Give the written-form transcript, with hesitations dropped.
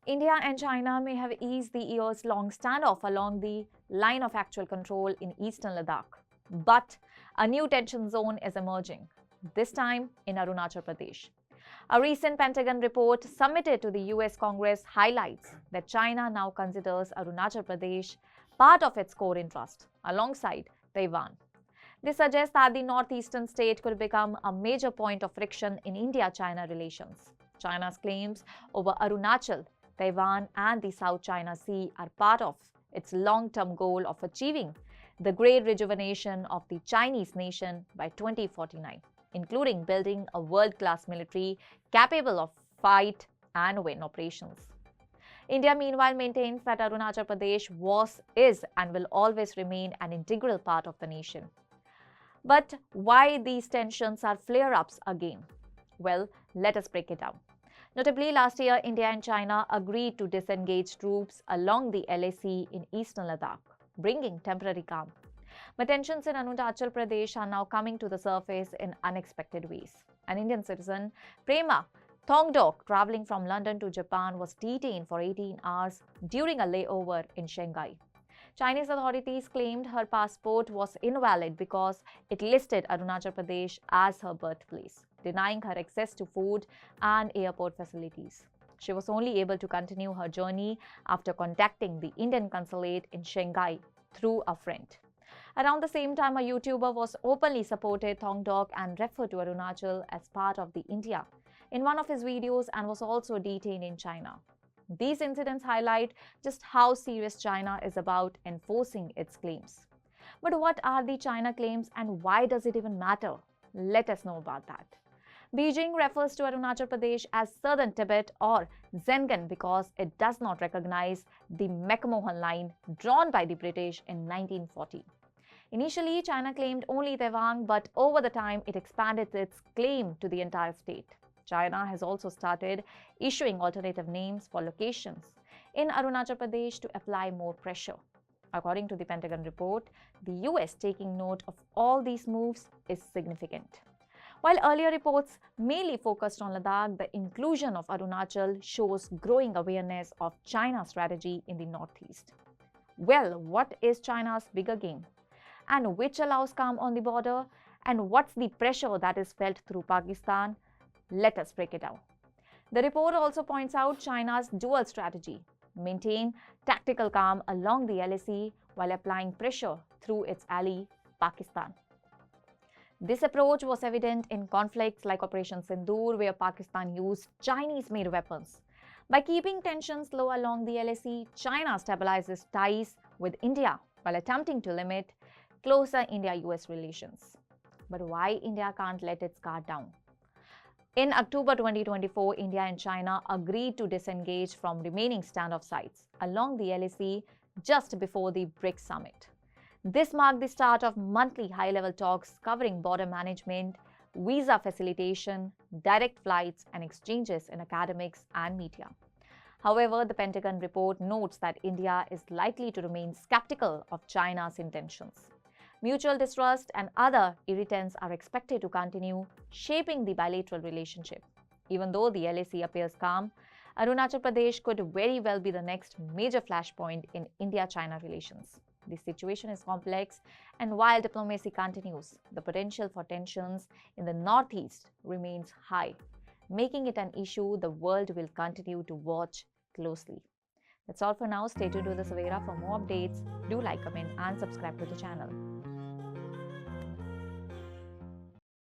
India and China may have eased the years-long standoff along the line of actual control in eastern Ladakh. But a new tension zone is emerging, this time in Arunachal Pradesh. A recent Pentagon report submitted to the US Congress highlights that China now considers Arunachal Pradesh part of its core interest, alongside Taiwan. This suggests that the northeastern state could become a major point of friction in India-China relations. China's claims over Arunachal, Taiwan, and the South China Sea are part of its long-term goal of achieving the great rejuvenation of the Chinese nation by 2049, including building a world-class military capable of fight and win operations. India, meanwhile, maintains that Arunachal Pradesh was, is, and will always remain an integral part of the nation. But why these tensions are flare-ups again? Well, let us break it down. Notably, last year, India and China agreed to disengage troops along the LAC in eastern Ladakh, bringing temporary calm. But tensions in Arunachal Pradesh are now coming to the surface in unexpected ways. An Indian citizen, Prema Thongdok, traveling from London to Japan, was detained for 18 hours during a layover in Shanghai. Chinese authorities claimed her passport was invalid because it listed Arunachal Pradesh as her birthplace, denying her access to food and airport facilities. She was only able to continue her journey after contacting the Indian consulate in Shanghai through a friend. Around the same time, a YouTuber was openly supported Thongdok and referred to Arunachal as part of the India in one of his videos and was also detained in China. These incidents highlight just how serious China is about enforcing its claims. But what are the China claims and why does it even matter? Let us know about that. Beijing refers to Arunachal Pradesh as Southern Tibet or Zengan because it does not recognize the McMahon line drawn by the British in 1940. Initially, China claimed only Taiwan, but over the time, it expanded its claim to the entire state. China has also started issuing alternative names for locations in Arunachal Pradesh to apply more pressure. According to the Pentagon report, the US taking note of all these moves is significant. While earlier reports mainly focused on Ladakh, the inclusion of Arunachal shows growing awareness of China's strategy in the northeast. Well, what is China's bigger game? And which allows calm on the border? And what's the pressure that is felt through Pakistan? Let us break it down. The report also points out China's dual strategy: maintain tactical calm along the LAC while applying pressure through its ally, Pakistan. This approach was evident in conflicts like Operation Sindoor, where Pakistan used Chinese-made weapons. By keeping tensions low along the LAC, China stabilizes ties with India while attempting to limit closer India-US relations. But why India can't let its guard down? In October 2024, India and China agreed to disengage from remaining standoff sites along the LAC just before the BRICS summit. This marked the start of monthly high-level talks covering border management, visa facilitation, direct flights, and exchanges in academics and media. However, the Pentagon report notes that India is likely to remain skeptical of China's intentions. Mutual distrust and other irritants are expected to continue shaping the bilateral relationship. Even though the LAC appears calm, Arunachal Pradesh could very well be the next major flashpoint in India-China relations. The situation is complex, and while diplomacy continues, the potential for tensions in the northeast remains high, making it an issue the world will continue to watch closely. That's all for now. Stay tuned to the Savera for more updates. Do like, comment, and subscribe to the channel.